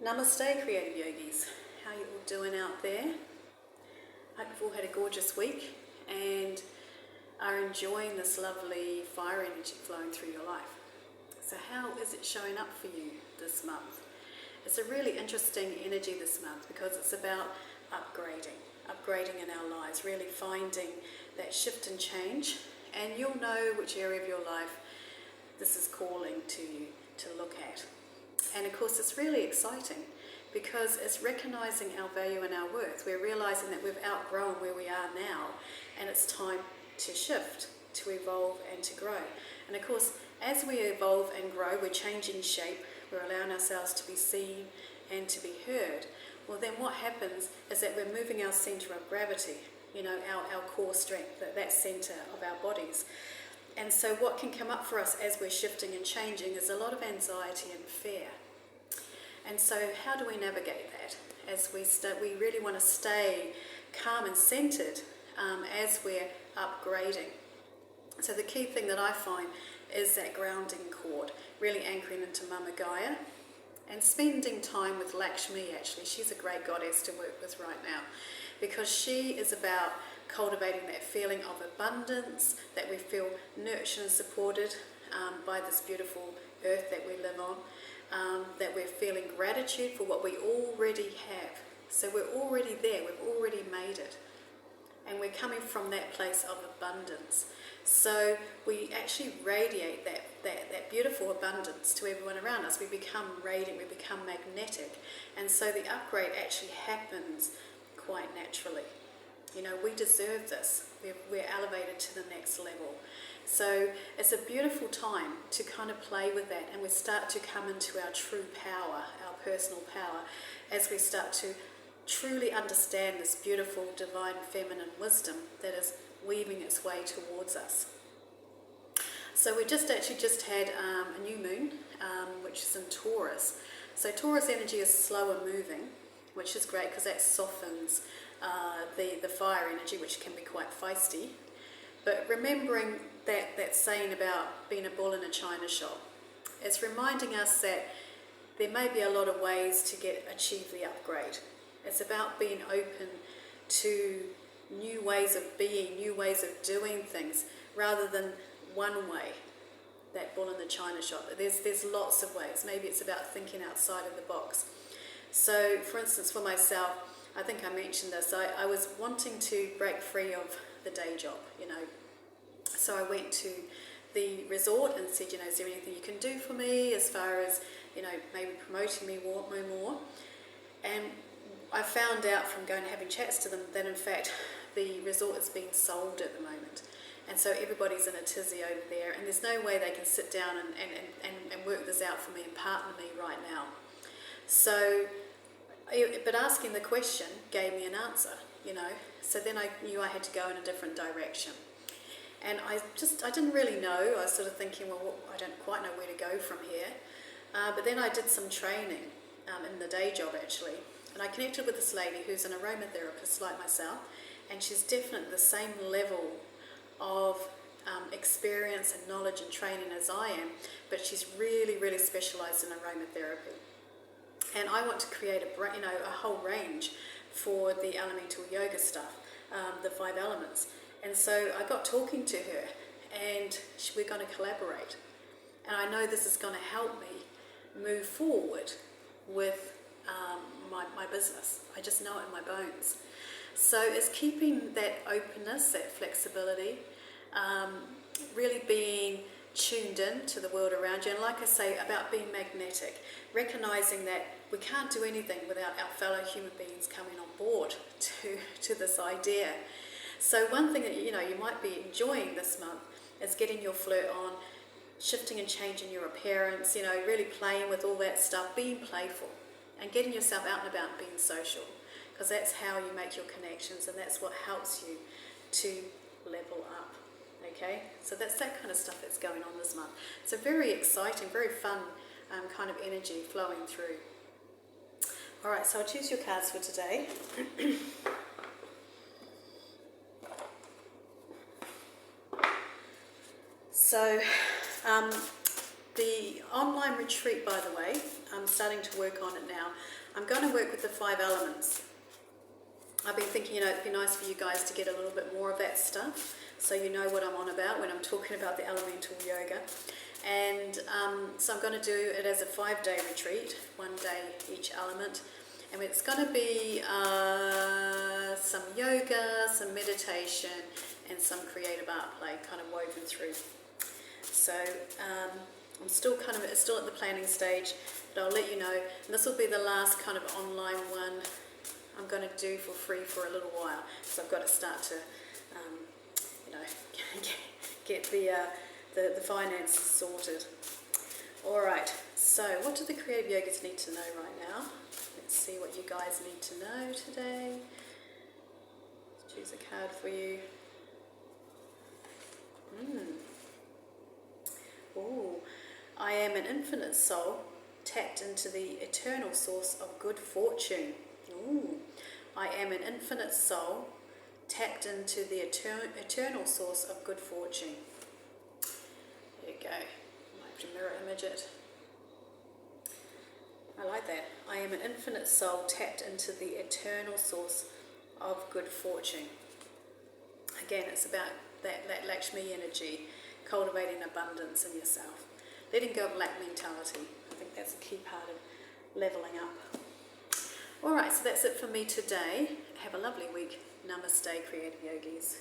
Namaste, Creative Yogis. How you all doing out there? Hope you've all had a gorgeous week and are enjoying this lovely fire energy flowing through your life. So how is it showing up for you this month? It's a really interesting energy this month because it's about upgrading in our lives, really finding that shift and change, and you'll know which area of your life this is calling to you to look at. And of course it's really exciting because it's recognizing our value and our worth. We're realizing that we've outgrown where we are now and it's time to shift, to evolve and to grow. And of course as we evolve and grow, we're changing shape, we're allowing ourselves to be seen and to be heard. Well then what happens is that we're moving our center of gravity, our core strength, that center of our bodies. And so what can come up for us as we're shifting and changing is a lot of anxiety and fear. And so how do we navigate that? As we really want to stay calm and centered as we're upgrading. So the key thing that I find is that grounding cord, really anchoring into Mama Gaia and spending time with Lakshmi. Actually, she's a great goddess to work with right now because she is about cultivating that feeling of abundance, that we feel nurtured and supported by this beautiful earth that we live on, that we're feeling gratitude for what we already have. So we're already there, we've already made it. And we're coming from that place of abundance. So we actually radiate that beautiful abundance to everyone around us. We become radiant, we become magnetic. And so the upgrade actually happens quite naturally. We deserve this. We're elevated to the next level. So it's a beautiful time to kind of play with that, and we start to come into our true power, our personal power, as we start to truly understand this beautiful divine feminine wisdom that is weaving its way towards us. So we just had a new moon, which is in Taurus. So Taurus energy is slower moving, which is great because that softens the fire energy, which can be quite feisty. But remembering that saying about being a bull in a china shop, it's reminding us that there may be a lot of ways to achieve the upgrade. It's about being open to new ways of being, new ways of doing things, rather than one way, that bull in the china shop. There's lots of ways. Maybe it's about thinking outside of the box. So, for instance, for myself, I think I mentioned this, I was wanting to break free of the day job, So I went to the resort and said, is there anything you can do for me as far as, maybe promoting me more? And I found out from going and having chats to them that in fact the resort is being sold at the moment. And so everybody's in a tizzy over there and there's no way they can sit down and work this out for me and partner me right now. So, but asking the question gave me an answer, So then I knew I had to go in a different direction. And I didn't really know. I was sort of thinking, well, I don't quite know where to go from here. But then I did some training in the day job actually. And I connected with this lady who's an aromatherapist like myself. And she's definitely the same level of experience and knowledge and training as I am. But she's really, really specialised in aromatherapy. And I want to create a whole range for the elemental yoga stuff, the 5 elements. And so I got talking to her and we're going to collaborate. And I know this is going to help me move forward with my business. I just know it in my bones. So it's keeping that openness, that flexibility, really being tuned in to the world around you. And like I say, about being magnetic, recognizing that we can't do anything without our fellow human beings coming on board to this idea. So one thing that you might be enjoying this month is getting your flirt on, shifting and changing your appearance, really playing with all that stuff, being playful and getting yourself out and about and being social, because that's how you make your connections and that's what helps you to level up. Okay, so that's that kind of stuff that's going on this month. So very exciting, very fun kind of energy flowing through. All right, so I'll choose your cards for today. So The online retreat, by the way, I'm starting to work on it now. I'm going to work with the 5 elements. I've been thinking, it'd be nice for you guys to get a little bit more of that stuff, so you know what I'm on about when I'm talking about the elemental yoga. And so I'm going to do it as a 5-day retreat, 1 day each element. And it's going to be some yoga, some meditation, and some creative art play kind of woven through. So I'm still at the planning stage, but I'll let you know. And this will be the last kind of online one I'm going to do for free for a little while. So I've got to start to, get the finances sorted. All right. So what do the creative yogis need to know right now? Let's see what you guys need to know today. Let's choose a card for you. Ooh, I am an infinite soul tapped into the eternal source of good fortune. Ooh, I am an infinite soul tapped into the eternal source of good fortune. There you go. I have to mirror image it. I like that. I am an infinite soul tapped into the eternal source of good fortune. Again, it's about that Lakshmi energy, cultivating abundance in yourself. Letting go of lack mentality. I think that's a key part of leveling up. Alright, so that's it for me today. Have a lovely week. Namaste, creative yogis.